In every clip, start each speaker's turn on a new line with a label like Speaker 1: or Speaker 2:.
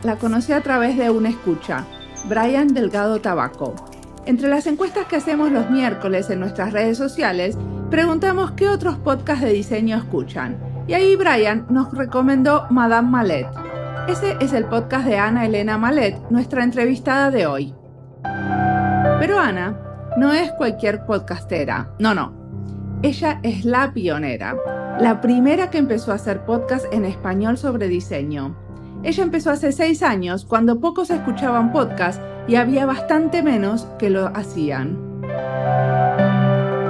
Speaker 1: la conocí a través de un escucha, Brian Delgado Tabaco. Entre las encuestas que hacemos los miércoles en nuestras redes sociales, preguntamos qué otros podcasts de diseño escuchan. Y ahí Brian nos recomendó Madame Mallet. Ese es el podcast de Ana Elena Mallet, nuestra entrevistada de hoy. Pero Ana no es cualquier podcastera, no. Ella es la pionera, la primera que empezó a hacer podcast en español sobre diseño. Ella empezó hace 6 años, cuando pocos escuchaban podcast y había bastante menos que lo hacían.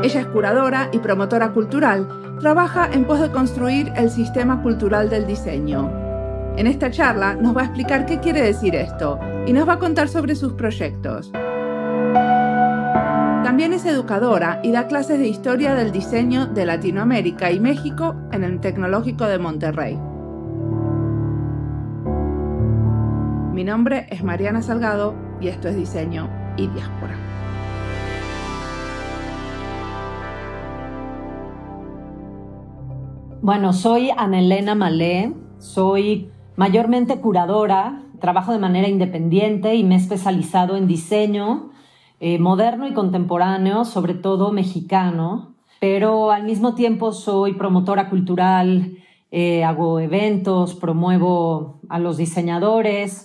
Speaker 1: Ella es curadora y promotora cultural, trabaja en pos de construir el sistema cultural del diseño. En esta charla nos va a explicar qué quiere decir esto y nos va a contar sobre sus proyectos. También es educadora y da clases de historia del diseño de Latinoamérica y México en el Tecnológico de Monterrey. Mi nombre es Mariana Salgado y esto es Diseño y Diáspora.
Speaker 2: Bueno, soy Ana Elena Mallet, soy mayormente curadora, trabajo de manera independiente y me he especializado en diseño moderno y contemporáneo, sobre todo mexicano, pero al mismo tiempo soy promotora cultural, hago eventos, promuevo a los diseñadores.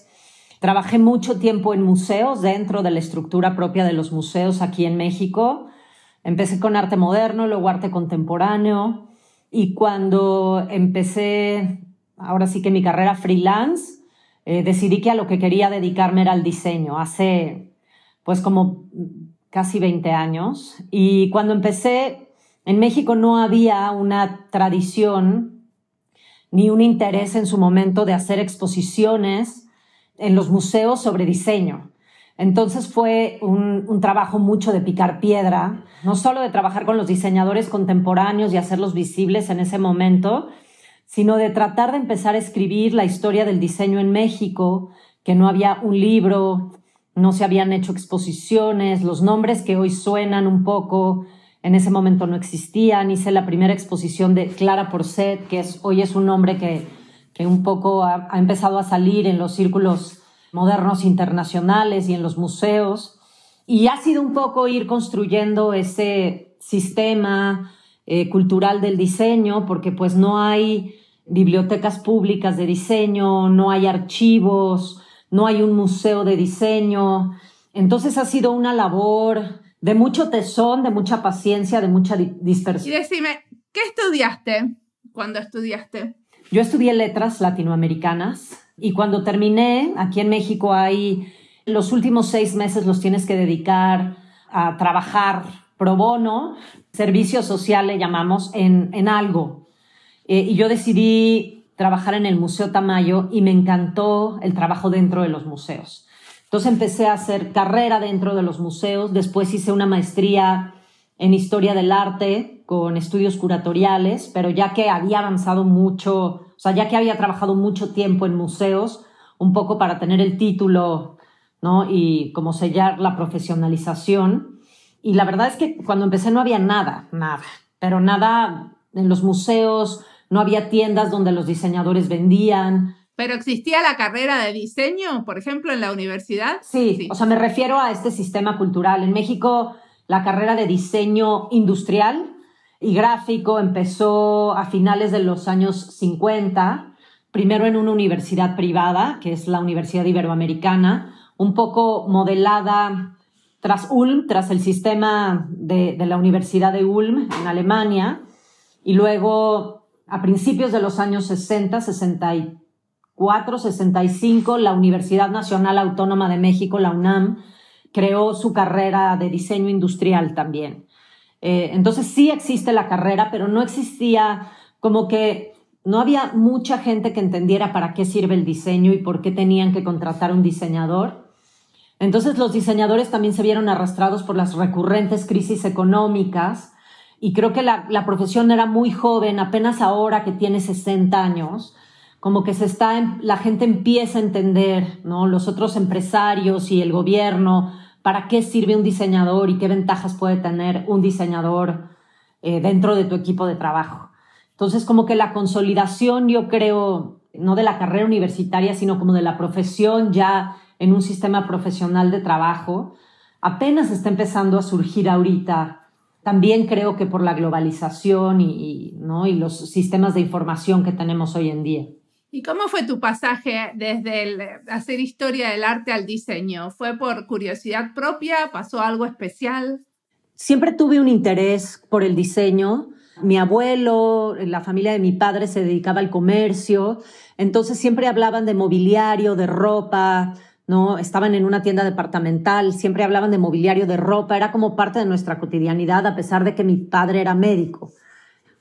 Speaker 2: Trabajé mucho tiempo en museos, dentro de la estructura propia de los museos aquí en México. Empecé con arte moderno, luego arte contemporáneo, y cuando empecé, ahora sí que mi carrera freelance, decidí que a lo que quería dedicarme era al diseño, hace pues como casi 20 años. Y cuando empecé, en México no había una tradición ni un interés en su momento de hacer exposiciones en los museos sobre diseño. Entonces fue un trabajo mucho de picar piedra, no solo de trabajar con los diseñadores contemporáneos y hacerlos visibles en ese momento, sino de tratar de empezar a escribir la historia del diseño en México, que no había un libro, no se habían hecho exposiciones, los nombres que hoy suenan un poco, en ese momento no existían. Hice la primera exposición de Clara Porcet, que hoy es un nombre que un poco ha empezado a salir en los círculos modernos internacionales y en los museos. Y ha sido un poco ir construyendo ese sistema cultural del diseño, porque pues no hay bibliotecas públicas de diseño, no hay archivos, no hay un museo de diseño. Entonces ha sido una labor de mucho tesón, de mucha paciencia, de mucha dispersión.
Speaker 1: Y decime, ¿qué estudiaste cuando estudiaste?
Speaker 2: Yo estudié letras latinoamericanas y cuando terminé, aquí en México los últimos 6 meses los tienes que dedicar a trabajar pro bono, servicio social le llamamos, en algo. Y yo decidí trabajar en el Museo Tamayo y me encantó el trabajo dentro de los museos. Entonces empecé a hacer carrera dentro de los museos, después hice una maestría en Historia del Arte con estudios curatoriales, pero ya que había avanzado mucho, o sea, ya que había trabajado mucho tiempo en museos, un poco para tener el título, ¿no? Y como sellar la profesionalización. Y la verdad es que cuando empecé no había nada, pero nada en los museos. No había tiendas donde los diseñadores vendían.
Speaker 1: ¿Pero existía la carrera de diseño, por ejemplo, en la universidad?
Speaker 2: Sí, o sea, me refiero a este sistema cultural. En México, la carrera de diseño industrial y gráfico empezó a finales de los años 50, primero en una universidad privada, que es la Universidad Iberoamericana, un poco modelada tras Ulm, tras el sistema de la Universidad de Ulm en Alemania, y luego a principios de los años 60, 64, 65, la Universidad Nacional Autónoma de México, la UNAM, creó su carrera de diseño industrial también. Entonces sí existe la carrera, pero no existía, como que no había mucha gente que entendiera para qué sirve el diseño y por qué tenían que contratar un diseñador. Entonces los diseñadores también se vieron arrastrados por las recurrentes crisis económicas. Y creo que la profesión era muy joven, apenas ahora que tiene 60 años, como que la gente empieza a entender, ¿no? Los otros empresarios y el gobierno, para qué sirve un diseñador y qué ventajas puede tener un diseñador dentro de tu equipo de trabajo. Entonces, como que la consolidación, yo creo, no de la carrera universitaria, sino como de la profesión ya en un sistema profesional de trabajo, apenas está empezando a surgir ahorita. También creo que por la globalización ¿no? y los sistemas de información que tenemos hoy en día.
Speaker 1: ¿Y cómo fue tu pasaje desde hacer historia del arte al diseño? ¿Fue por curiosidad propia? ¿Pasó algo especial?
Speaker 2: Siempre tuve un interés por el diseño. Mi abuelo, la familia de mi padre se dedicaba al comercio, entonces siempre hablaban de mobiliario, de ropa, ¿no? Estaban en una tienda departamental, siempre hablaban de mobiliario, de ropa, era como parte de nuestra cotidianidad, a pesar de que mi padre era médico.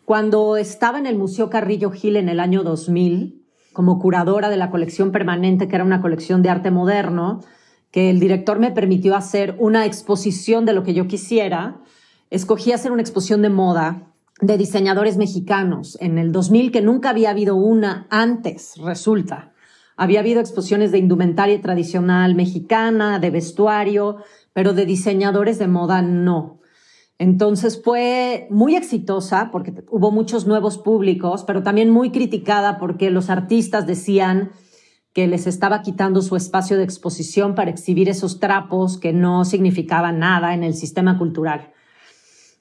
Speaker 2: Cuando estaba en el Museo Carrillo Gil en el año 2000, como curadora de la colección permanente, que era una colección de arte moderno, que el director me permitió hacer una exposición de lo que yo quisiera, escogí hacer una exposición de moda de diseñadores mexicanos en el 2000, que nunca había habido una antes, resulta. Había habido exposiciones de indumentaria tradicional mexicana, de vestuario, pero de diseñadores de moda no. Entonces fue muy exitosa porque hubo muchos nuevos públicos, pero también muy criticada porque los artistas decían que les estaba quitando su espacio de exposición para exhibir esos trapos que no significaban nada en el sistema cultural.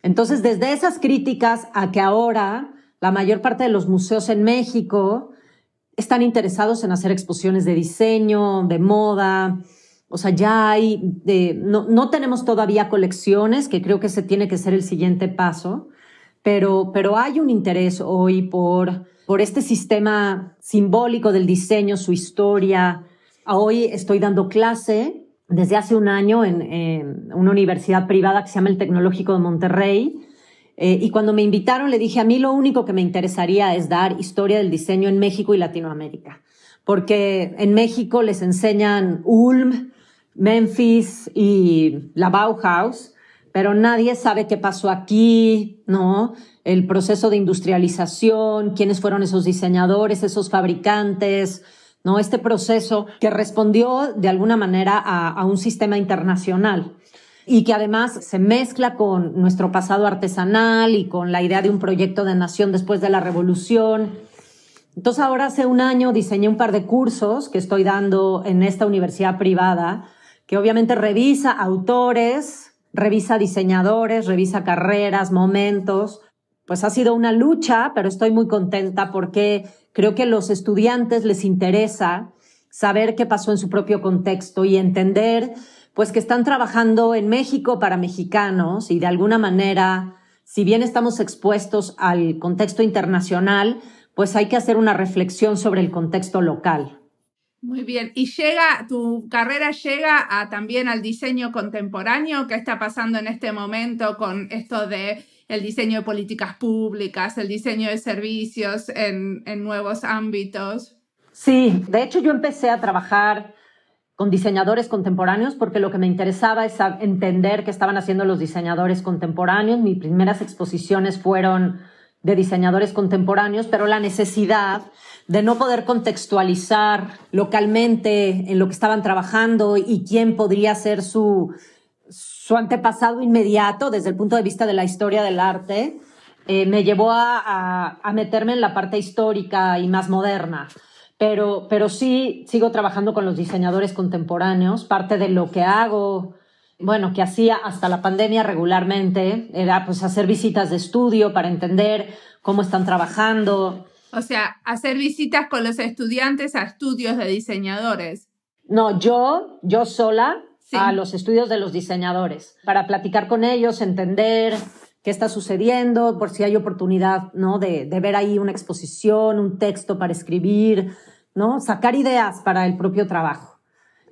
Speaker 2: Entonces, desde esas críticas a que ahora la mayor parte de los museos en México están interesados en hacer exposiciones de diseño, de moda. O sea, ya hay, no tenemos todavía colecciones, que creo que ese tiene que ser el siguiente paso, pero hay un interés hoy por este sistema simbólico del diseño, su historia. Hoy estoy dando clase desde hace un año en una universidad privada que se llama el Tecnológico de Monterrey. Y cuando me invitaron le dije, a mí lo único que me interesaría es dar historia del diseño en México y Latinoamérica. Porque en México les enseñan Ulm, Memphis y la Bauhaus, pero nadie sabe qué pasó aquí, ¿no? El proceso de industrialización, quiénes fueron esos diseñadores, esos fabricantes, ¿no? Este proceso que respondió de alguna manera a un sistema internacional y que además se mezcla con nuestro pasado artesanal y con la idea de un proyecto de nación después de la revolución. Entonces ahora hace un año diseñé un par de cursos que estoy dando en esta universidad privada, que obviamente revisa autores, revisa diseñadores, revisa carreras, momentos. Pues ha sido una lucha, pero estoy muy contenta porque creo que a los estudiantes les interesa saber qué pasó en su propio contexto y entender pues que están trabajando en México para mexicanos y de alguna manera, si bien estamos expuestos al contexto internacional, pues hay que hacer una reflexión sobre el contexto local.
Speaker 1: Muy bien. ¿Y tu carrera llega también al diseño contemporáneo? ¿Qué está pasando en este momento con esto de el diseño de políticas públicas, el diseño de servicios en nuevos ámbitos?
Speaker 2: Sí, de hecho yo empecé a trabajar con diseñadores contemporáneos porque lo que me interesaba es entender qué estaban haciendo los diseñadores contemporáneos. Mis primeras exposiciones fueron de diseñadores contemporáneos, pero la necesidad de no poder contextualizar localmente en lo que estaban trabajando y quién podría ser su antepasado inmediato desde el punto de vista de la historia del arte, me llevó a meterme en la parte histórica y más moderna. Pero sí sigo trabajando con los diseñadores contemporáneos. Parte de lo que hago, bueno, que hacía hasta la pandemia regularmente, era pues hacer visitas de estudio para entender cómo están trabajando.
Speaker 1: O sea, hacer visitas con los estudiantes a estudios de diseñadores.
Speaker 2: No, yo sola
Speaker 1: sí.
Speaker 2: A los estudios de los diseñadores para platicar con ellos, entender qué está sucediendo, por si hay oportunidad, ¿no? de ver ahí una exposición, un texto para escribir, ¿no? Sacar ideas para el propio trabajo.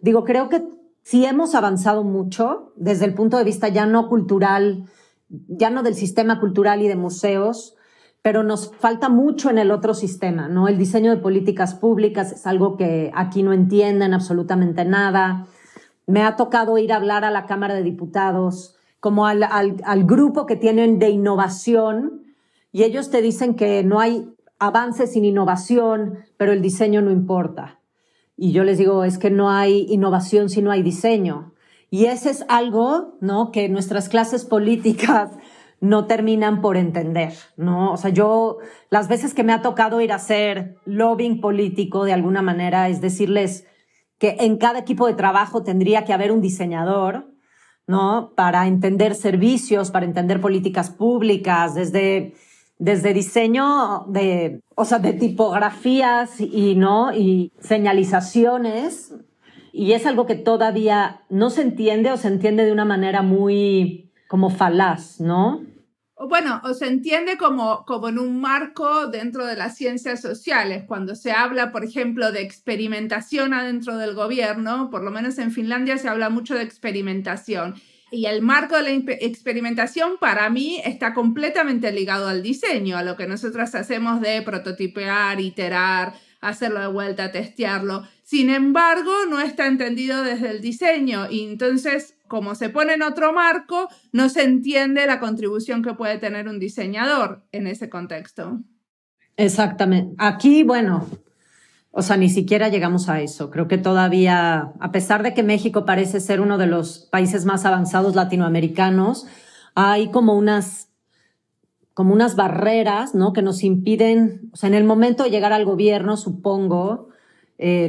Speaker 2: Digo, creo que sí hemos avanzado mucho desde el punto de vista ya no cultural, ya no del sistema cultural y de museos, pero nos falta mucho en el otro sistema, ¿no? El diseño de políticas públicas es algo que aquí no entienden absolutamente nada. Me ha tocado ir a hablar a la Cámara de Diputados, como al grupo que tienen de innovación, y ellos te dicen que no hay avance sin innovación, pero el diseño no importa. Y yo les digo, es que no hay innovación si no hay diseño. Y ese es algo, ¿no? que nuestras clases políticas no terminan por entender, ¿no? O sea, yo, las veces que me ha tocado ir a hacer lobbying político de alguna manera, es decirles que en cada equipo de trabajo tendría que haber un diseñador, ¿no? Para entender servicios, para entender políticas públicas, desde diseño de tipografías y señalizaciones. Y es algo que todavía no se entiende o se entiende de una manera muy como falaz, ¿no?
Speaker 1: Bueno, o se entiende como en un marco dentro de las ciencias sociales. Cuando se habla, por ejemplo, de experimentación adentro del gobierno, por lo menos en Finlandia se habla mucho de experimentación. Y el marco de la experimentación para mí está completamente ligado al diseño, a lo que nosotros hacemos de prototipear, iterar, hacerlo de vuelta, testearlo. Sin embargo, no está entendido desde el diseño y entonces, como se pone en otro marco, no se entiende la contribución que puede tener un diseñador en ese contexto.
Speaker 2: Exactamente. Aquí, bueno, o sea, ni siquiera llegamos a eso. Creo que todavía, a pesar de que México parece ser uno de los países más avanzados latinoamericanos, hay como unas barreras, ¿no? Que nos impiden, o sea, en el momento de llegar al gobierno, supongo,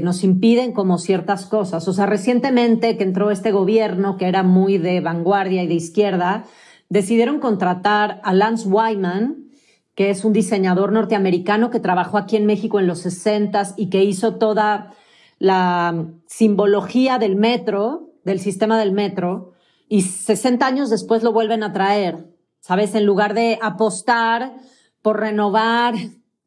Speaker 2: nos impiden como ciertas cosas. O sea, recientemente que entró este gobierno, que era muy de vanguardia y de izquierda, decidieron contratar a Lance Wyman, que es un diseñador norteamericano que trabajó aquí en México en los 60s y que hizo toda la simbología del metro, del sistema del metro, y 60 años después lo vuelven a traer, ¿sabes? En lugar de apostar por renovar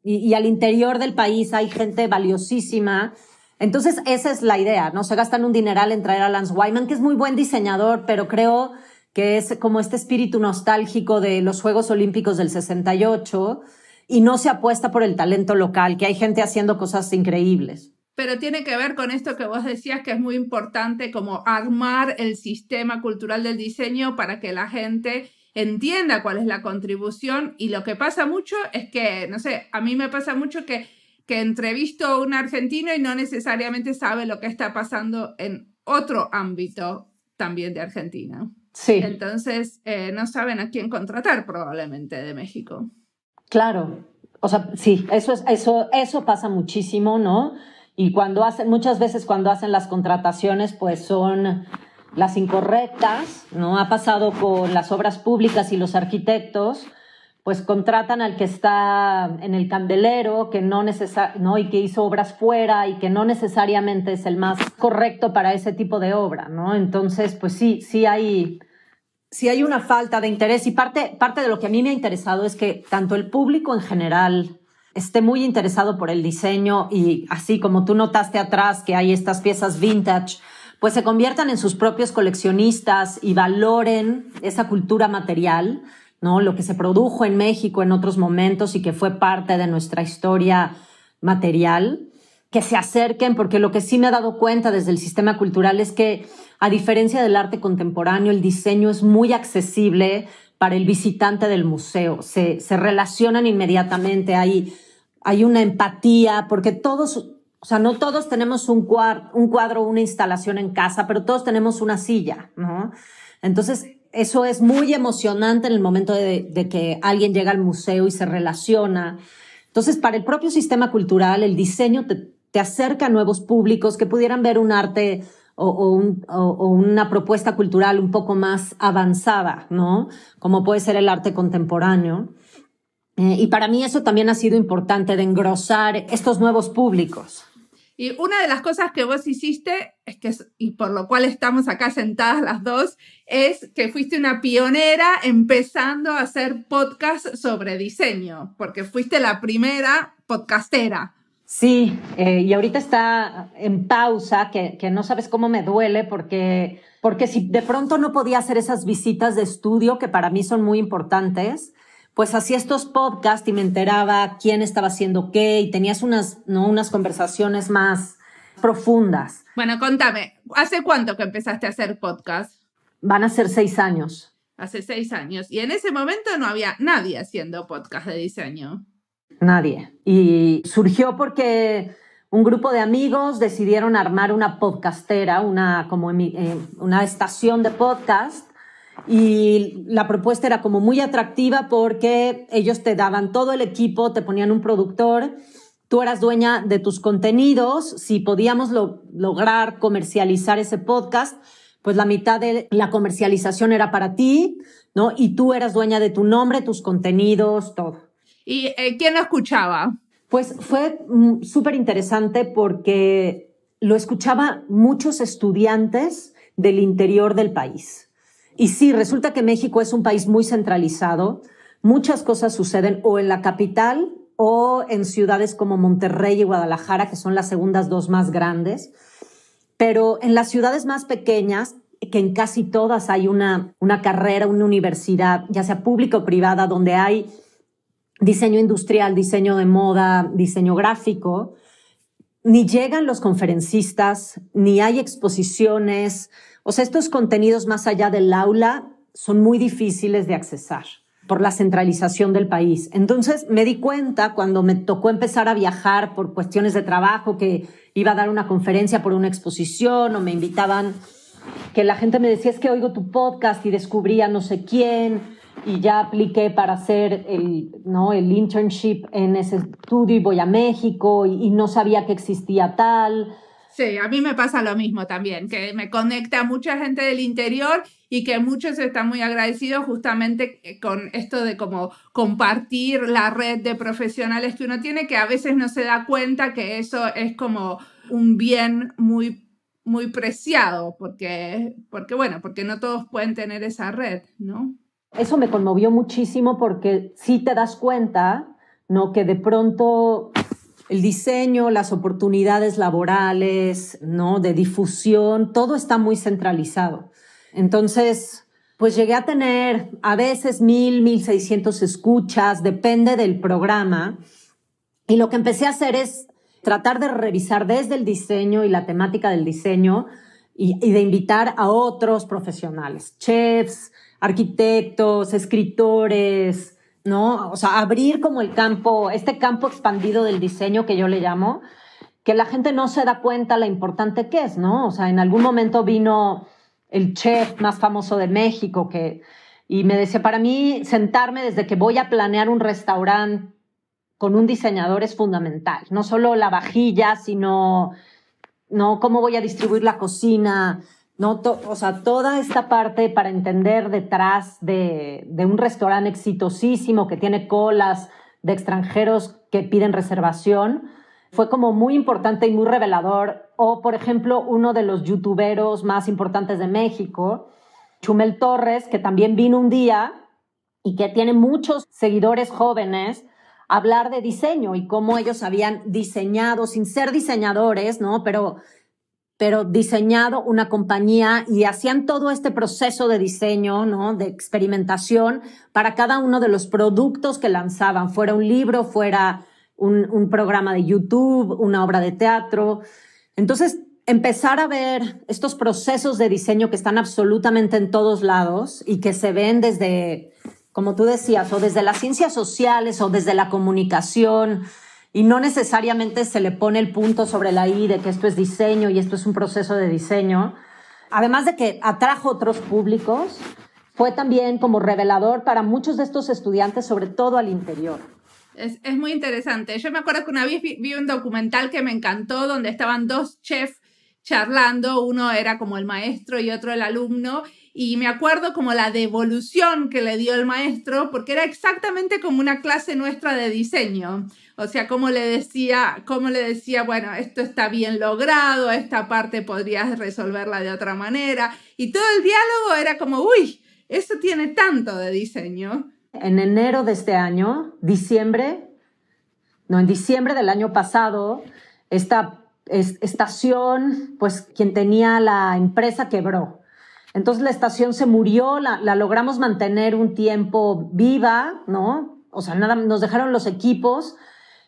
Speaker 2: y al interior del país hay gente valiosísima. Entonces, esa es la idea, ¿no? Se gastan un dineral en traer a Lance Wyman, que es muy buen diseñador, pero creo que es como este espíritu nostálgico de los Juegos Olímpicos del 68 y no se apuesta por el talento local, que hay gente haciendo cosas increíbles.
Speaker 1: Pero tiene que ver con esto que vos decías, que es muy importante como armar el sistema cultural del diseño para que la gente entienda cuál es la contribución. Y lo que pasa mucho es que, no sé, a mí me pasa mucho que entrevisto a un argentino y no necesariamente sabe lo que está pasando en otro ámbito también de Argentina.
Speaker 2: Sí.
Speaker 1: Entonces, no saben a quién contratar probablemente de México.
Speaker 2: Claro. O sea, sí, eso pasa muchísimo, ¿no? Y muchas veces cuando hacen las contrataciones, pues son las incorrectas, ¿no? Ha pasado con las obras públicas y los arquitectos, pues contratan al que está en el candelero, ¿no? Y que hizo obras fuera y que no necesariamente es el más correcto para ese tipo de obra, ¿no? Entonces, pues sí hay una falta de interés y parte de lo que a mí me ha interesado es que tanto el público en general esté muy interesado por el diseño y así como tú notaste atrás que hay estas piezas vintage, pues se conviertan en sus propios coleccionistas y valoren esa cultura material, ¿no? Lo que se produjo en México en otros momentos y que fue parte de nuestra historia material, que se acerquen, porque lo que sí me he dado cuenta desde el sistema cultural es que, a diferencia del arte contemporáneo, el diseño es muy accesible para el visitante del museo. Se relacionan inmediatamente, hay una empatía, porque todos, o sea, no todos tenemos un cuadro, una instalación en casa, pero todos tenemos una silla, ¿no? Entonces, eso es muy emocionante en el momento de que alguien llega al museo y se relaciona. Entonces, para el propio sistema cultural, el diseño te acerca a nuevos públicos que pudieran ver un arte o una propuesta cultural un poco más avanzada, ¿no? Como puede ser el arte contemporáneo. Y para mí eso también ha sido importante, de engrosar estos nuevos públicos.
Speaker 1: Y una de las cosas que vos hiciste, y por lo cual estamos acá sentadas las dos, es que fuiste una pionera empezando a hacer podcast sobre diseño, porque fuiste la primera podcastera.
Speaker 2: Sí, y ahorita está en pausa, que no sabes cómo me duele, porque si de pronto no podía hacer esas visitas de estudio, que para mí son muy importantes, pues hacía estos podcasts y me enteraba quién estaba haciendo qué y tenías unas conversaciones más profundas.
Speaker 1: Bueno, contame, ¿hace cuánto que empezaste a hacer podcast?
Speaker 2: Van a ser 6 años.
Speaker 1: Hace 6 años. Y en ese momento no había nadie haciendo podcast de diseño.
Speaker 2: Nadie. Y surgió porque un grupo de amigos decidieron armar una podcastera, una estación de podcast. y la propuesta era como muy atractiva porque ellos te daban todo el equipo, te ponían un productor, tú eras dueña de tus contenidos. Si podíamos lograr comercializar ese podcast, pues la mitad de la comercialización era para ti, ¿no? Y tú eras dueña de tu nombre, tus contenidos, todo.
Speaker 1: ¿Y quién lo escuchaba?
Speaker 2: Pues fue súper interesante porque lo escuchaba muchos estudiantes del interior del país. Y sí, resulta que México es un país muy centralizado. Muchas cosas suceden o en la capital o en ciudades como Monterrey y Guadalajara, que son las segundas dos más grandes. Pero en las ciudades más pequeñas, que en casi todas hay una carrera, una universidad, ya sea pública o privada, donde hay diseño industrial, diseño de moda, diseño gráfico, ni llegan los conferencistas, ni hay exposiciones. O sea, estos contenidos más allá del aula son muy difíciles de accesar por la centralización del país. Entonces me di cuenta cuando me tocó empezar a viajar por cuestiones de trabajo, que iba a dar una conferencia por una exposición o me invitaban, que la gente me decía, es que oigo tu podcast y descubrí a no sé quién y ya apliqué para hacer el internship en ese estudio y voy a México y no sabía que existía tal.
Speaker 1: Sí, a mí me pasa lo mismo también, que me conecta a mucha gente del interior y que muchos están muy agradecidos justamente con esto de como compartir la red de profesionales que uno tiene, que a veces no se da cuenta que eso es como un bien muy, muy preciado, porque no todos pueden tener esa red, ¿no?
Speaker 2: Eso me conmovió muchísimo porque sí te das cuenta, ¿no? Que de pronto el diseño, las oportunidades laborales, ¿no? De difusión, todo está muy centralizado. Entonces, pues llegué a tener a veces 1,600 escuchas, depende del programa. Y lo que empecé a hacer es tratar de revisar desde el diseño y la temática del diseño y de invitar a otros profesionales, chefs, arquitectos, escritores, ¿no? O sea, abrir como este campo expandido del diseño que yo le llamo, que la gente no se da cuenta la importante que es, ¿no? O sea, en algún momento vino el chef más famoso de México y me decía, para mí sentarme desde que voy a planear un restaurante con un diseñador es fundamental. No solo la vajilla, sino, ¿no? Cómo voy a distribuir la cocina, ¿no? O sea, toda esta parte para entender detrás de un restaurante exitosísimo que tiene colas de extranjeros que piden reservación, fue como muy importante y muy revelador. O, por ejemplo, uno de los youtuberos más importantes de México, Chumel Torres, que también vino un día y que tiene muchos seguidores jóvenes, a hablar de diseño y cómo ellos habían diseñado, sin ser diseñadores, ¿no? Pero diseñado una compañía y hacían todo este proceso de diseño, ¿no? De experimentación para cada uno de los productos que lanzaban, fuera un libro, fuera un programa de YouTube, una obra de teatro. Entonces, empezar a ver estos procesos de diseño que están absolutamente en todos lados y que se ven desde, como tú decías, o desde las ciencias sociales o desde la comunicación, y no necesariamente se le pone el punto sobre la i de que esto es diseño y esto es un proceso de diseño. Además de que atrajo otros públicos, fue también como revelador para muchos de estos estudiantes, sobre todo al interior.
Speaker 1: Es muy interesante. Yo me acuerdo que una vez vi un documental que me encantó donde estaban dos chefs charlando, uno era como el maestro y otro el alumno, y me acuerdo como la devolución que le dio el maestro, porque era exactamente como una clase nuestra de diseño. O sea, cómo le decía, bueno, esto está bien logrado, esta parte podrías resolverla de otra manera, y todo el diálogo era como, uy, eso tiene tanto de diseño.
Speaker 2: En enero de este año, en diciembre del año pasado, esta estación, pues quien tenía la empresa quebró. Entonces la estación se murió, la logramos mantener un tiempo viva, ¿no? O sea, nada, nos dejaron los equipos,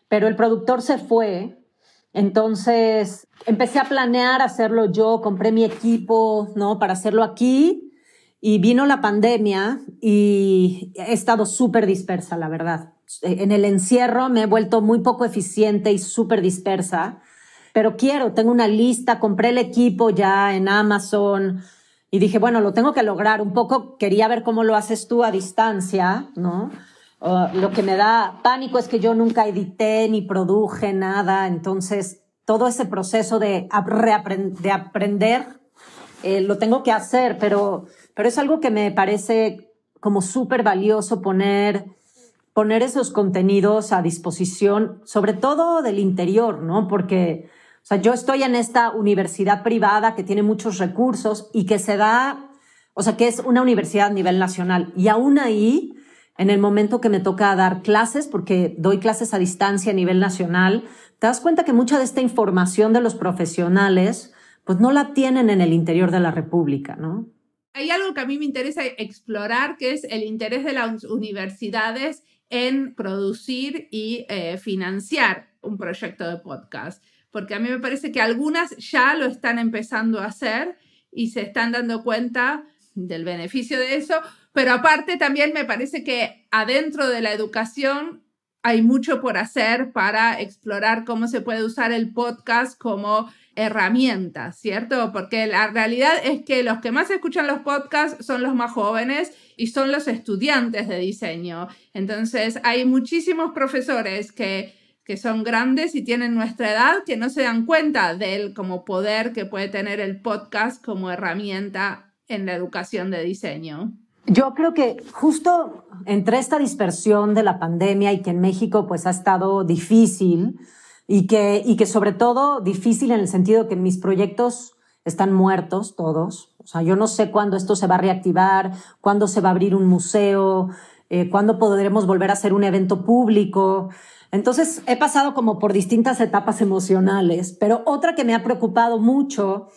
Speaker 2: pero el productor se fue. Entonces empecé a planear hacerlo yo, compré mi equipo, ¿no? Para hacerlo aquí, y vino la pandemia y he estado súper dispersa, la verdad. En el encierro me he vuelto muy poco eficiente y súper dispersa, pero tengo una lista, compré el equipo ya en Amazon, Y dije, bueno, lo tengo que lograr. Un poco quería ver cómo lo haces tú a distancia, ¿no? Lo que me da pánico es que yo nunca edité ni produje nada. Entonces, todo ese proceso de aprender lo tengo que hacer, pero es algo que me parece como súper valioso poner esos contenidos a disposición, sobre todo del interior, ¿no? Porque, o sea, yo estoy en esta universidad privada que tiene muchos recursos y que se da, o sea, que es una universidad a nivel nacional. Y aún ahí, en el momento que me toca dar clases, porque doy clases a distancia a nivel nacional, te das cuenta que mucha de esta información de los profesionales, pues no la tienen en el interior de la República, ¿no?
Speaker 1: Hay algo que a mí me interesa explorar, que es el interés de las universidades en producir y financiar un proyecto de podcast. Porque a mí me parece que algunas ya lo están empezando a hacer y se están dando cuenta del beneficio de eso, pero aparte también me parece que adentro de la educación hay mucho por hacer para explorar cómo se puede usar el podcast como herramienta, ¿cierto? Porque la realidad es que los que más escuchan los podcasts son los más jóvenes y son los estudiantes de diseño. Entonces hay muchísimos profesores que son grandes y tienen nuestra edad que no se dan cuenta del como poder que puede tener el podcast como herramienta en la educación de diseño.
Speaker 2: Yo creo que justo entre esta dispersión de la pandemia y que en México pues ha estado difícil y que sobre todo difícil en el sentido que mis proyectos están muertos todos. O sea, yo no sé cuándo esto se va a reactivar, cuándo se va a abrir un museo, cuándo podremos volver a hacer un evento público. Entonces he pasado como por distintas etapas emocionales, pero otra que me ha preocupado mucho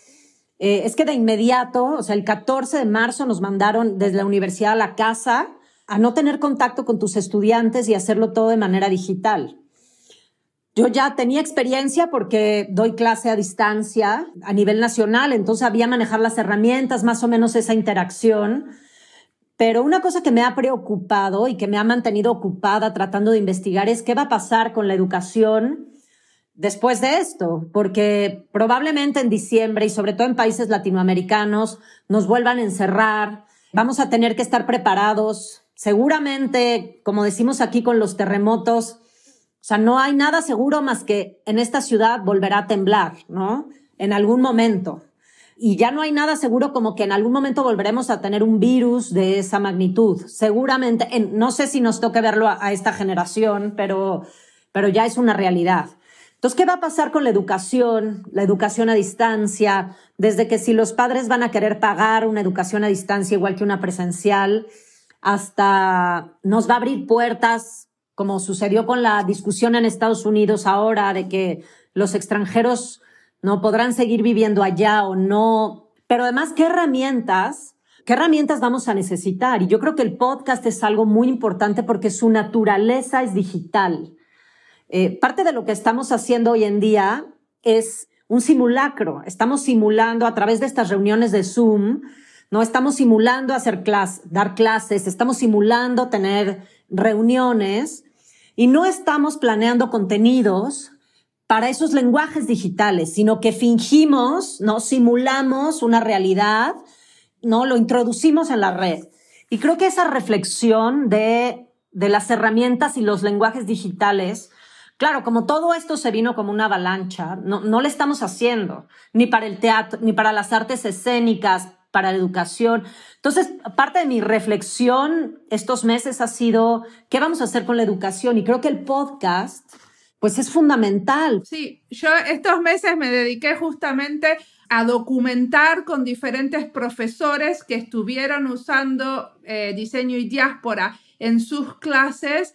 Speaker 2: es que de inmediato, o sea, el 14 de marzo nos mandaron desde la universidad a la casa a no tener contacto con tus estudiantes y hacerlo todo de manera digital. Yo ya tenía experiencia porque doy clase a distancia a nivel nacional, entonces sabía manejar las herramientas, más o menos esa interacción. Pero una cosa que me ha preocupado y que me ha mantenido ocupada tratando de investigar es qué va a pasar con la educación después de esto, porque probablemente en diciembre y sobre todo en países latinoamericanos nos vuelvan a encerrar, vamos a tener que estar preparados. Seguramente, como decimos aquí con los terremotos, o sea, no hay nada seguro más que en esta ciudad volverá a temblar, ¿no? En algún momento. Y ya no hay nada seguro como que en algún momento volveremos a tener un virus de esa magnitud. Seguramente, no sé si nos toque verlo a esta generación, pero ya es una realidad. Entonces, ¿qué va a pasar con la educación a distancia? Desde que si los padres van a querer pagar una educación a distancia igual que una presencial, hasta nos va a abrir puertas, como sucedió con la discusión en Estados Unidos ahora de que los extranjeros no podrán seguir viviendo allá o no. Pero además, ¿qué herramientas vamos a necesitar? Y yo creo que el podcast es algo muy importante porque su naturaleza es digital. Parte de lo que estamos haciendo hoy en día es un simulacro. Estamos simulando a través de estas reuniones de Zoom, ¿no? Estamos simulando dar clases, estamos simulando tener reuniones y no estamos planeando contenidos para esos lenguajes digitales, sino que fingimos, ¿no? Simulamos una realidad, ¿no? Lo introducimos en la red. Y creo que esa reflexión de las herramientas y los lenguajes digitales, claro, como todo esto se vino como una avalancha, no lo estamos haciendo, ni para el teatro, ni para las artes escénicas, para la educación. Entonces, parte de mi reflexión estos meses ha sido, ¿qué vamos a hacer con la educación? Y creo que el podcast, pues es fundamental.
Speaker 1: Sí, yo estos meses me dediqué justamente a documentar con diferentes profesores que estuvieron usando diseño y diáspora en sus clases,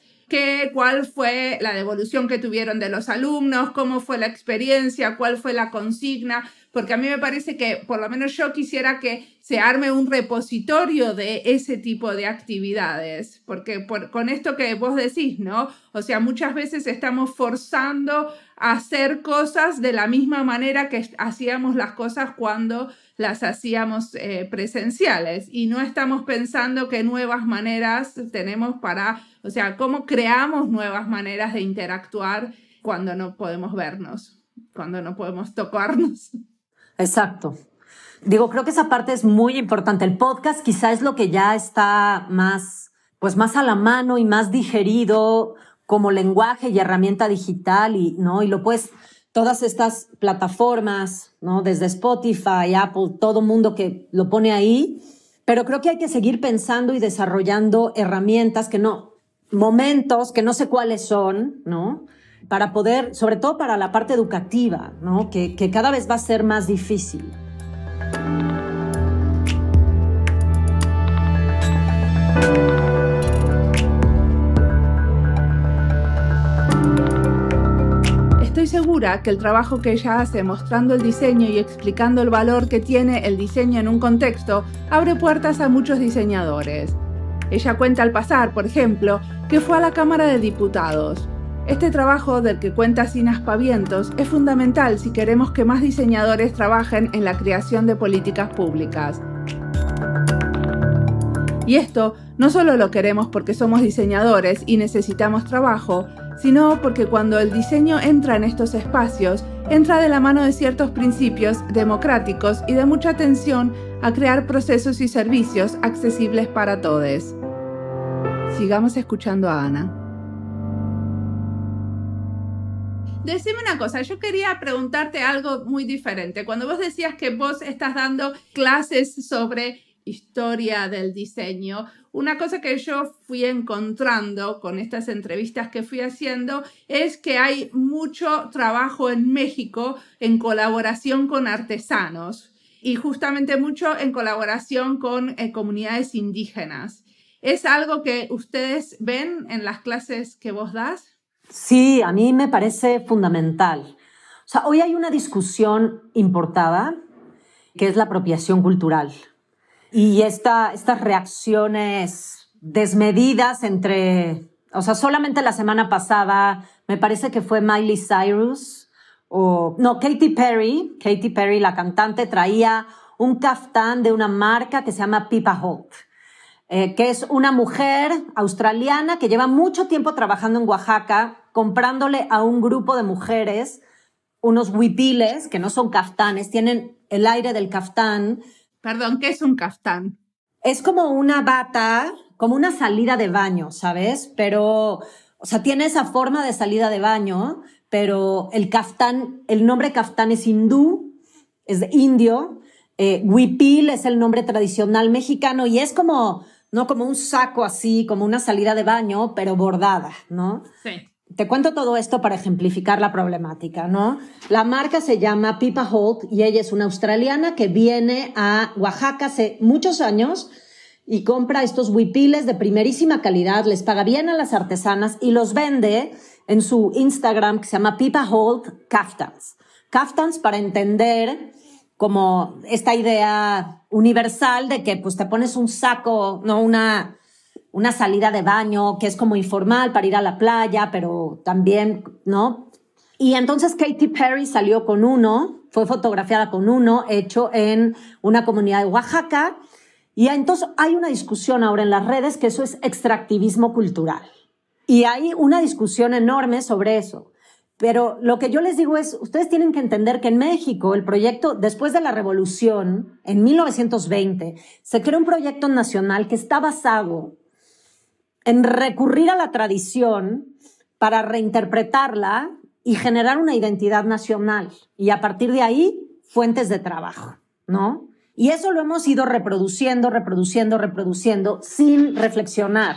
Speaker 1: cuál fue la devolución que tuvieron de los alumnos, cómo fue la experiencia, cuál fue la consigna, porque a mí me parece que por lo menos yo quisiera que se arme un repositorio de ese tipo de actividades, porque con esto que vos decís, ¿no? O sea, muchas veces estamos forzando a hacer cosas de la misma manera que hacíamos las cosas cuando las hacíamos presenciales y no estamos pensando qué nuevas maneras tenemos o sea, cómo creamos nuevas maneras de interactuar cuando no podemos vernos, cuando no podemos tocarnos.
Speaker 2: Exacto. Digo, creo que esa parte es muy importante. El podcast quizá es lo que ya está más a la mano y más digerido como lenguaje y herramienta digital ¿no? Y todas estas plataformas, ¿no? Desde Spotify, Apple, todo mundo que lo pone ahí. Pero creo que hay que seguir pensando y desarrollando herramientas momentos que no sé cuáles son, ¿no? Para poder, sobre todo para la parte educativa, ¿no? Que cada vez va a ser más difícil.
Speaker 1: Estoy segura que el trabajo que ella hace mostrando el diseño y explicando el valor que tiene el diseño en un contexto abre puertas a muchos diseñadores. Ella cuenta al pasar, por ejemplo, que fue a la Cámara de Diputados. Este trabajo del que cuenta sin aspavientos es fundamental si queremos que más diseñadores trabajen en la creación de políticas públicas. Y esto no solo lo queremos porque somos diseñadores y necesitamos trabajo, sino porque cuando el diseño entra en estos espacios, entra de la mano de ciertos principios democráticos y de mucha atención a crear procesos y servicios accesibles para todos. Sigamos escuchando a Ana. Decime una cosa, yo quería preguntarte algo muy diferente. Cuando vos decías que vos estás dando clases sobre historia del diseño, una cosa que yo fui encontrando con estas entrevistas que fui haciendo es que hay mucho trabajo en México en colaboración con artesanos y justamente mucho en colaboración con comunidades indígenas. ¿Es algo que ustedes ven en las clases que vos das?
Speaker 2: Sí, a mí me parece fundamental. O sea, hoy hay una discusión importada que es la apropiación cultural. Y estas reacciones desmedidas solamente la semana pasada, me parece que fue Miley Cyrus, Katy Perry, la cantante, traía un caftán de una marca que se llama Pippa Holt, que es una mujer australiana que lleva mucho tiempo trabajando en Oaxaca, comprándole a un grupo de mujeres unos huipiles, que no son caftanes, tienen el aire del caftán.
Speaker 1: Perdón, ¿qué es un caftán?
Speaker 2: Es como una bata, como una salida de baño, ¿sabes? Pero, tiene esa forma de salida de baño, pero el caftán, el nombre caftán es hindú, es indio. Huipil es el nombre tradicional mexicano y es como un saco así, como una salida de baño, pero bordada, ¿no?
Speaker 1: Sí.
Speaker 2: Te cuento todo esto para ejemplificar la problemática, ¿no? La marca se llama Pippa Holt y ella es una australiana que viene a Oaxaca hace muchos años y compra estos huipiles de primerísima calidad, les paga bien a las artesanas y los vende en su Instagram que se llama Pippa Holt Caftans. Caftans para entender como esta idea universal de que pues te pones un saco, no una salida de baño que es como informal para ir a la playa, pero también, ¿no? Y entonces Katy Perry salió con fue fotografiada con uno hecho en una comunidad de Oaxaca y entonces hay una discusión ahora en las redes que eso es extractivismo cultural. Y hay una discusión enorme sobre eso. Pero lo que yo les digo es, ustedes tienen que entender que en México el proyecto, después de la revolución, en 1920, se creó un proyecto nacional que está basado en recurrir a la tradición para reinterpretarla y generar una identidad nacional. Y a partir de ahí, fuentes de trabajo, ¿no? Y eso lo hemos ido reproduciendo sin reflexionar.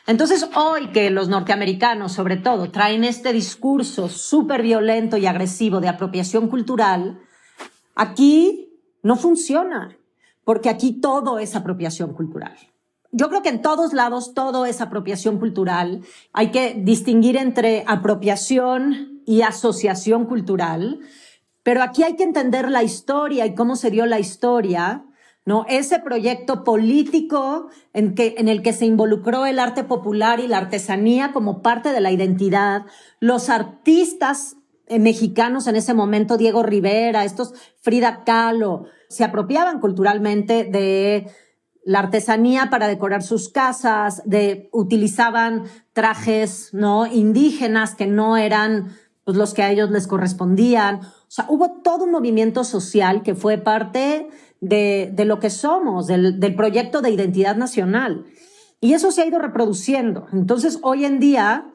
Speaker 2: Entonces, hoy que los norteamericanos, sobre todo, traen este discurso súper violento y agresivo de apropiación cultural, aquí no funciona, porque aquí todo es apropiación cultural. Yo creo que en todos lados todo es apropiación cultural. Hay que distinguir entre apropiación y asociación cultural, pero aquí hay que entender la historia y cómo se dio la historia, ¿no? Ese proyecto político en el que se involucró el arte popular y la artesanía como parte de la identidad, los artistas mexicanos en ese momento, Diego Rivera, Frida Kahlo, se apropiaban culturalmente de la artesanía para decorar sus casas, utilizaban trajes, ¿no? Indígenas que no eran pues, los que a ellos les correspondían. O sea, hubo todo un movimiento social que fue parte de lo que somos, del proyecto de identidad nacional. Y eso se ha ido reproduciendo. Entonces, hoy en día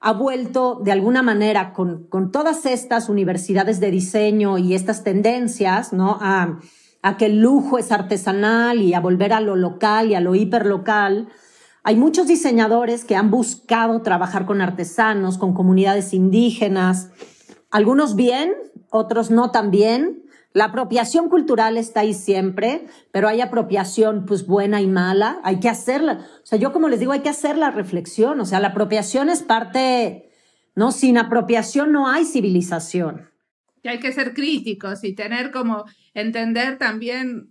Speaker 2: ha vuelto de alguna manera con todas estas universidades de diseño y estas tendencias, ¿no? A que el lujo es artesanal y a volver a lo local y a lo hiperlocal. Hay muchos diseñadores que han buscado trabajar con artesanos, con comunidades indígenas, algunos bien, otros no tan bien. La apropiación cultural está ahí siempre, pero hay apropiación pues buena y mala, hay que hacerla. O sea, yo como les digo, hay que hacer la reflexión, o sea, la apropiación es parte, ¿no? Sin apropiación no hay civilización.
Speaker 1: Que hay que ser críticos y tener como entender también,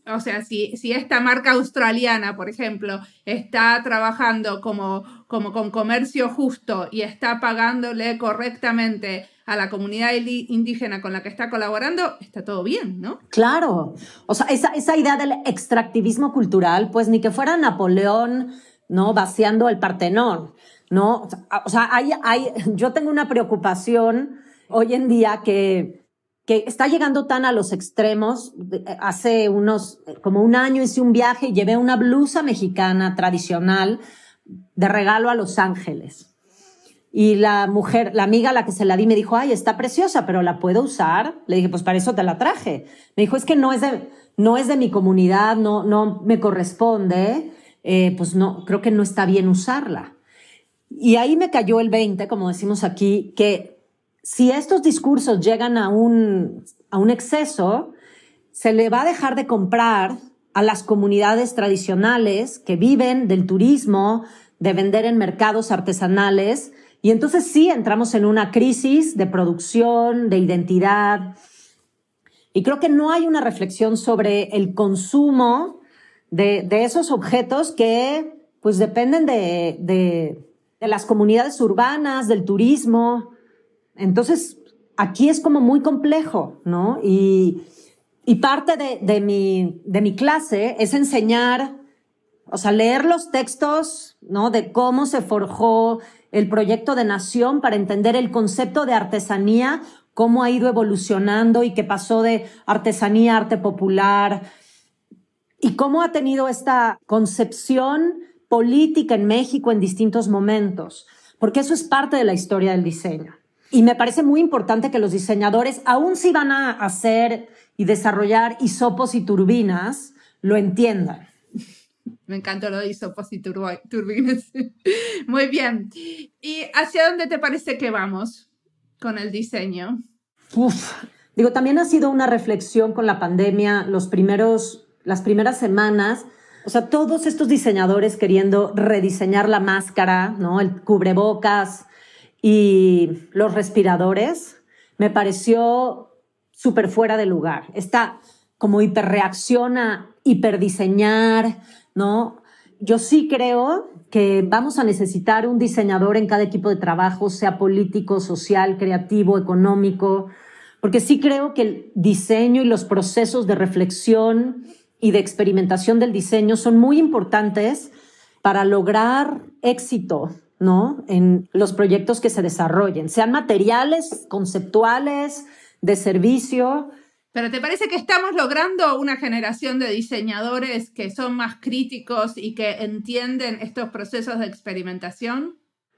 Speaker 1: o sea, si esta marca australiana, por ejemplo, está trabajando como con comercio justo y está pagándole correctamente a la comunidad indígena con la que está colaborando, está todo bien, ¿no?
Speaker 2: Claro. O sea, esa idea del extractivismo cultural, pues ni que fuera Napoleón, ¿no? Vaciando el Partenón, ¿no? O sea, yo tengo una preocupación hoy en día que está llegando tan a los extremos. Hace como un año hice un viaje y llevé una blusa mexicana tradicional de regalo a Los Ángeles. Y la amiga a la que se la di me dijo, ay, está preciosa, pero ¿la puedo usar? Le dije, pues para eso te la traje. Me dijo, es que no es de mi comunidad, no me corresponde, pues no, creo que no está bien usarla. Y ahí me cayó el 20, como decimos aquí, que si estos discursos llegan a un exceso, se le va a dejar de comprar a las comunidades tradicionales que viven del turismo, de vender en mercados artesanales. Y entonces sí entramos en una crisis de producción, de identidad. Y creo que no hay una reflexión sobre el consumo de esos objetos que pues dependen de las comunidades urbanas, del turismo. Entonces aquí es como muy complejo, ¿no? Y parte de mi clase es enseñar, o sea, leer los textos, ¿no? De cómo se forjó el proyecto de nación para entender el concepto de artesanía, cómo ha ido evolucionando y qué pasó de artesanía a arte popular y cómo ha tenido esta concepción política en México en distintos momentos, porque eso es parte de la historia del diseño. Y me parece muy importante que los diseñadores, aun si van a hacer y desarrollar hisopos y turbinas, lo entiendan.
Speaker 1: Me encantó lo de hisopos y turbinas. Muy bien. ¿Y hacia dónde te parece que vamos con el diseño?
Speaker 2: También ha sido una reflexión con la pandemia, las primeras semanas. O sea, todos estos diseñadores queriendo rediseñar la máscara, ¿no? El cubrebocas y los respiradores, me pareció súper fuera de lugar. Esta como hiperreacción a hiperdiseñar, ¿no? Yo sí creo que vamos a necesitar un diseñador en cada equipo de trabajo, sea político, social, creativo, económico, porque sí creo que el diseño y los procesos de reflexión y de experimentación del diseño son muy importantes para lograr éxito, ¿no? En los proyectos que se desarrollen, sean materiales, conceptuales, de servicio.
Speaker 1: ¿Pero te parece que estamos logrando una generación de diseñadores que son más críticos y que entienden estos procesos de experimentación?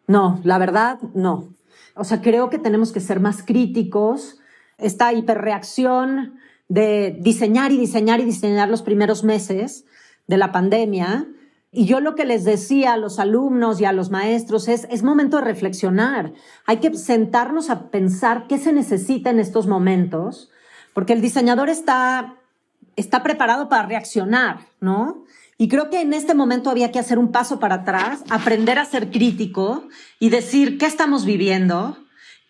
Speaker 2: No, la verdad, no. O sea, creo que tenemos que ser más críticos. Esta hiperreacción de diseñar y diseñar y diseñar los primeros meses de la pandemia. Y yo lo que les decía a los alumnos y a los maestros es momento de reflexionar. Hay que sentarnos a pensar qué se necesita en estos momentos, porque el diseñador está preparado para reaccionar, ¿no? Y creo que en este momento había que hacer un paso para atrás, aprender a ser crítico y decir qué estamos viviendo,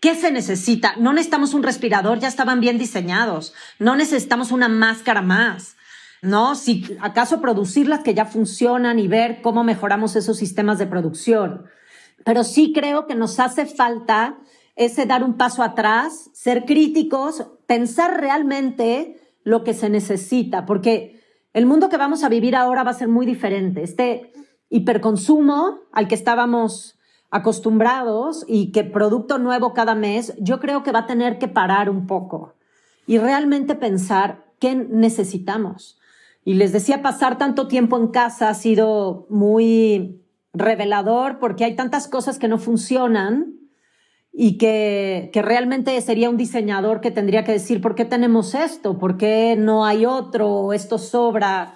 Speaker 2: qué se necesita. No necesitamos un respirador, ya estaban bien diseñados. No necesitamos una máscara más, ¿no? Si acaso producir las que ya funcionan y ver cómo mejoramos esos sistemas de producción. Pero sí creo que nos hace falta ese dar un paso atrás, ser críticos, pensar realmente lo que se necesita, porque el mundo que vamos a vivir ahora va a ser muy diferente. Este hiperconsumo al que estábamos acostumbrados y que producto nuevo cada mes, yo creo que va a tener que parar un poco. y realmente pensar qué necesitamos. Y les decía, pasar tanto tiempo en casa ha sido muy revelador porque hay tantas cosas que no funcionan y que realmente sería un diseñador que tendría que decir ¿por qué tenemos esto? ¿Por qué no hay otro? ¿Esto sobra?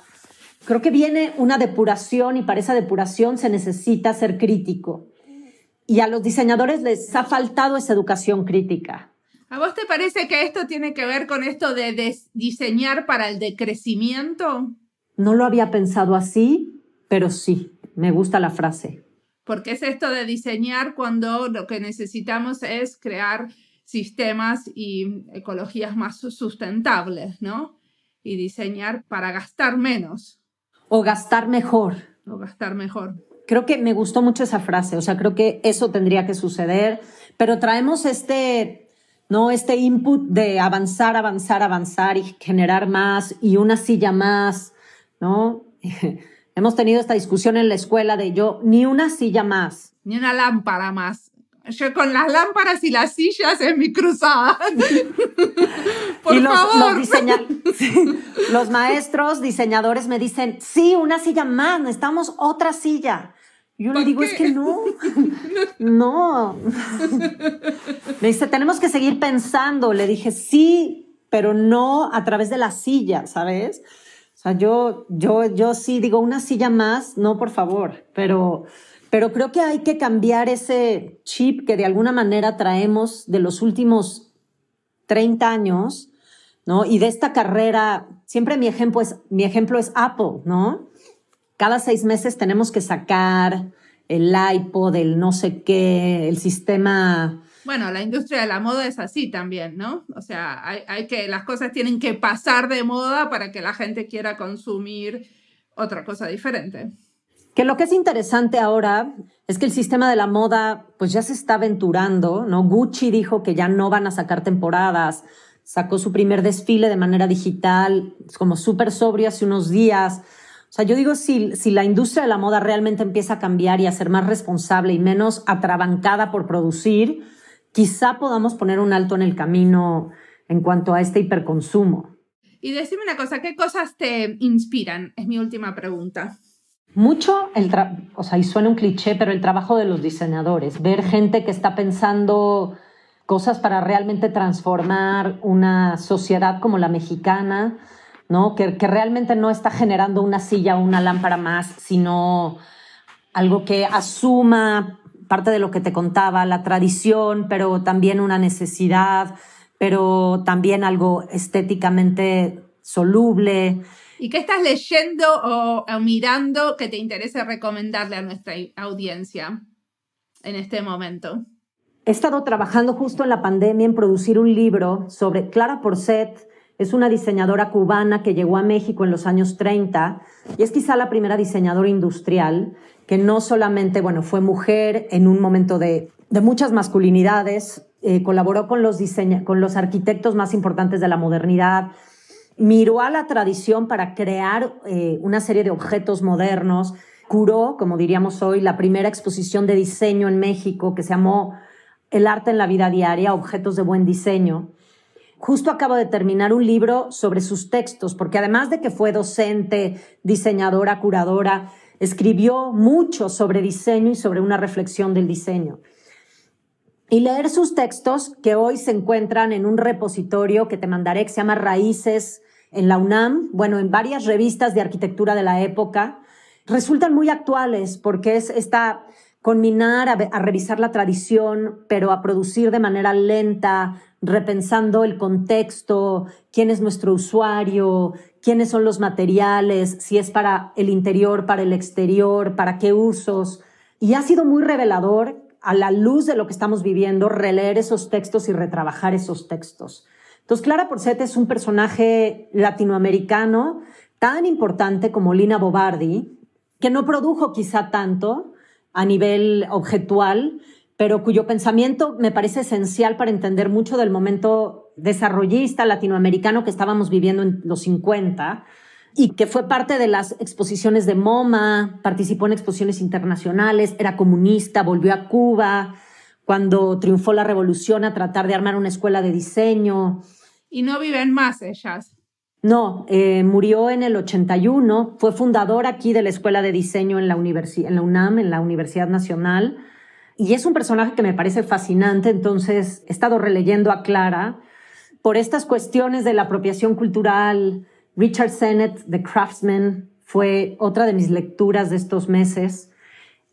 Speaker 2: Creo que viene una depuración y para esa depuración se necesita ser crítico. Y a los diseñadores les ha faltado esa educación crítica.
Speaker 1: ¿A vos te parece que esto tiene que ver con esto de diseñar para el decrecimiento?
Speaker 2: No lo había pensado así, pero sí, me gusta la frase.
Speaker 1: Porque es esto de diseñar cuando lo que necesitamos es crear sistemas y ecologías más sustentables, ¿no? Y diseñar para gastar menos.
Speaker 2: O gastar mejor.
Speaker 1: O gastar mejor.
Speaker 2: Creo que me gustó mucho esa frase, o sea, creo que eso tendría que suceder, pero traemos este input de avanzar, avanzar, avanzar y generar más y una silla más, ¿no? Hemos tenido esta discusión en la escuela de ni una silla más.
Speaker 1: Ni una lámpara más. Yo con las lámparas y las sillas en mi cruzada. Por favor.
Speaker 2: Los maestros, diseñadores me dicen, sí, una silla más, necesitamos otra silla. Yo le digo, es que no. Me dice, tenemos que seguir pensando. Le dije, sí, pero no a través de la silla, ¿sabes? O sea, yo sí digo, una silla más, no, por favor. Pero creo que hay que cambiar ese chip que de alguna manera traemos de los últimos 30 años, ¿no? Y de esta carrera, siempre mi ejemplo es Apple, ¿no? Cada 6 meses tenemos que sacar el iPod, el no sé qué, el sistema.
Speaker 1: Bueno, la industria de la moda es así también, ¿no? O sea, las cosas tienen que pasar de moda para que la gente quiera consumir otra cosa diferente.
Speaker 2: Que lo que es interesante ahora es que el sistema de la moda pues ya se está aventurando, ¿no? Gucci dijo que ya no van a sacar temporadas, sacó su primer desfile de manera digital, como súper sobrio hace unos días. O sea, yo digo, si la industria de la moda realmente empieza a cambiar y a ser más responsable y menos atrabancada por producir, quizá podamos poner un alto en el camino en cuanto a este hiperconsumo.
Speaker 1: Y decime una cosa, ¿qué cosas te inspiran? Es mi última pregunta.
Speaker 2: Mucho, y suena un cliché, pero el trabajo de los diseñadores. Ver gente que está pensando cosas para realmente transformar una sociedad como la mexicana, ¿no? Que realmente no está generando una silla o una lámpara más, sino algo que asuma parte de lo que te contaba, la tradición, pero también una necesidad, pero también algo estéticamente soluble.
Speaker 1: ¿Y qué estás leyendo o mirando que te interese recomendarle a nuestra audiencia en este momento?
Speaker 2: He estado trabajando justo en la pandemia en producir un libro sobre Clara Porcet. Es una diseñadora cubana que llegó a México en los años 30 y es quizá la primera diseñadora industrial que no solamente, fue mujer en un momento de muchas masculinidades, colaboró con los arquitectos más importantes de la modernidad, miró a la tradición para crear una serie de objetos modernos, curó, como diríamos hoy, la primera exposición de diseño en México que se llamó El arte en la vida diaria, objetos de buen diseño. Justo acabo de terminar un libro sobre sus textos, porque además de que fue docente, diseñadora, curadora, escribió mucho sobre diseño y sobre una reflexión del diseño. Y leer sus textos, que hoy se encuentran en un repositorio que te mandaré, que se llama Raíces, en la UNAM, en varias revistas de arquitectura de la época, resultan muy actuales porque es combinar a revisar la tradición, pero a producir de manera lenta, repensando el contexto, quién es nuestro usuario, quiénes son los materiales, si es para el interior, para el exterior, para qué usos. Y ha sido muy revelador, a la luz de lo que estamos viviendo, releer esos textos y retrabajar esos textos. Entonces, Clara Porcet es un personaje latinoamericano tan importante como Lina Bo Bardi, que no produjo quizá tanto a nivel objetual, pero cuyo pensamiento me parece esencial para entender mucho del momento desarrollista latinoamericano que estábamos viviendo en los 50 y que fue parte de las exposiciones de MoMA, participó en exposiciones internacionales, era comunista, volvió a Cuba cuando triunfó la revolución a tratar de armar una escuela de diseño
Speaker 1: y no viven más ellas.
Speaker 2: No, murió en el 81, fue fundadora aquí de la Escuela de Diseño en la UNAM, en la Universidad Nacional, y es un personaje que me parece fascinante. Entonces he estado releyendo a Clara por estas cuestiones de la apropiación cultural. Richard Sennett, The Craftsman, fue otra de mis lecturas de estos meses.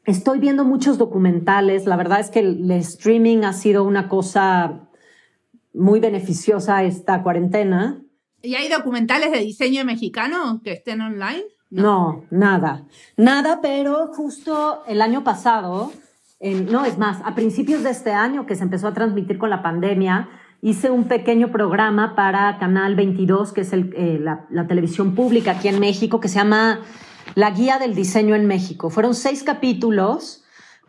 Speaker 2: Estoy viendo muchos documentales. La verdad es que el streaming ha sido una cosa muy beneficiosa esta cuarentena.
Speaker 1: ¿Y hay documentales de diseño mexicano que estén online?
Speaker 2: No, nada. Nada, pero justo el año pasado, a principios de este año que se empezó a transmitir con la pandemia, hice un pequeño programa para Canal 22, que es la televisión pública aquí en México, que se llama La Guía del Diseño en México. Fueron 6 capítulos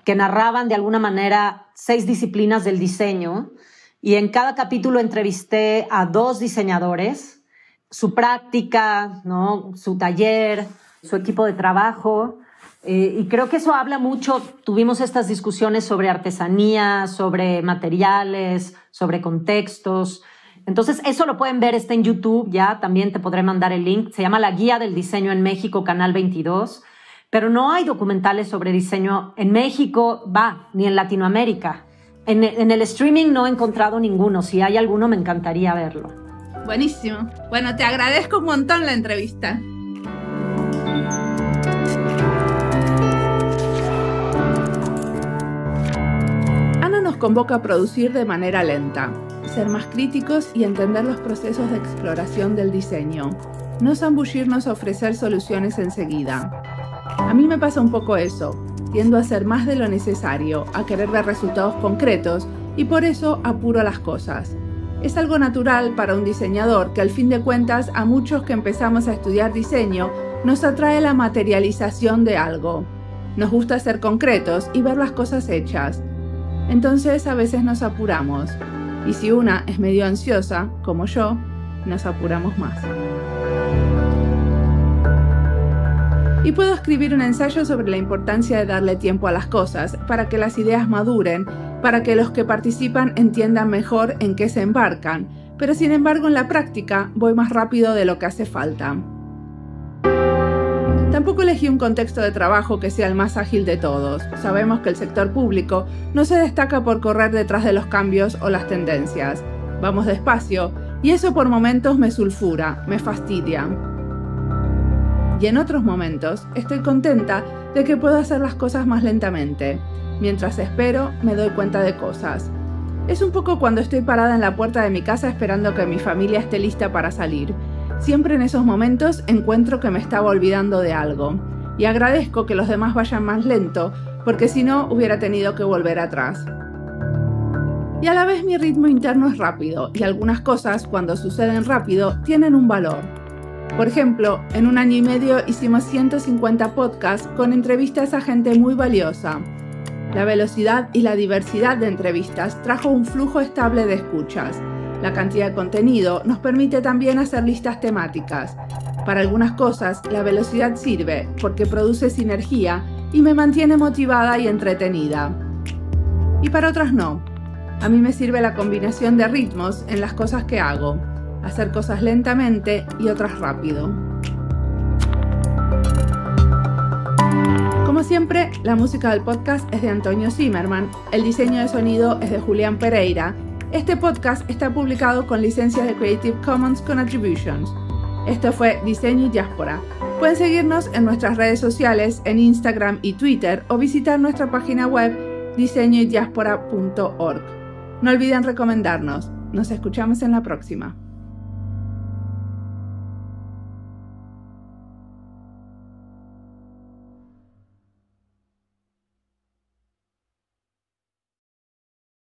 Speaker 2: que narraban de alguna manera 6 disciplinas del diseño, y en cada capítulo entrevisté a 2 diseñadores, su práctica, ¿no?, su taller, su equipo de trabajo. Y creo que eso habla mucho. Tuvimos estas discusiones sobre artesanía, sobre materiales, sobre contextos. Entonces, eso lo pueden ver, está en YouTube ya. También te podré mandar el link. Se llama La Guía del Diseño en México, Canal 22. Pero no hay documentales sobre diseño en México, ni en Latinoamérica. En el streaming no he encontrado ninguno. Si hay alguno, me encantaría verlo.
Speaker 1: Buenísimo. Bueno, te agradezco un montón la entrevista. Ana nos convoca a producir de manera lenta, ser más críticos y entender los procesos de exploración del diseño, no zambullirnos a ofrecer soluciones enseguida. A mí me pasa un poco eso, tiendo a hacer más de lo necesario, a querer ver resultados concretos y por eso apuro las cosas. Es algo natural para un diseñador que al fin de cuentas a muchos que empezamos a estudiar diseño nos atrae la materialización de algo. Nos gusta ser concretos y ver las cosas hechas. Entonces a veces nos apuramos. Y si una es medio ansiosa, como yo, nos apuramos más. Y puedo escribir un ensayo sobre la importancia de darle tiempo a las cosas, para que las ideas maduren, para que los que participan entiendan mejor en qué se embarcan, pero sin embargo en la práctica voy más rápido de lo que hace falta. Tampoco elegí un contexto de trabajo que sea el más ágil de todos. Sabemos que el sector público no se destaca por correr detrás de los cambios o las tendencias. Vamos despacio, y eso por momentos me sulfura, me fastidia. Y en otros momentos estoy contenta de que puedo hacer las cosas más lentamente. Mientras espero, me doy cuenta de cosas. Es un poco cuando estoy parada en la puerta de mi casa esperando que mi familia esté lista para salir. Siempre en esos momentos encuentro que me estaba olvidando de algo. Y agradezco que los demás vayan más lento, porque si no hubiera tenido que volver atrás. Y a la vez mi ritmo interno es rápido, y algunas cosas, cuando suceden rápido, tienen un valor. Por ejemplo, en 1 año y medio hicimos 150 podcasts con entrevistas a gente muy valiosa. La velocidad y la diversidad de entrevistas trajo un flujo estable de escuchas. La cantidad de contenido nos permite también hacer listas temáticas. Para algunas cosas, la velocidad sirve porque produce sinergia y me mantiene motivada y entretenida. Y para otras no. A mí me sirve la combinación de ritmos en las cosas que hago. Hacer cosas lentamente y otras rápido. Como siempre, la música del podcast es de Antonio Zimmerman, el diseño de sonido es de Julián Pereira. Este podcast está publicado con licencias de Creative Commons con Attributions. Esto fue Diseño y Diáspora. Pueden seguirnos en nuestras redes sociales, en Instagram y Twitter, o visitar nuestra página web diseñoydiaspora.org. No olviden recomendarnos. Nos escuchamos en la próxima.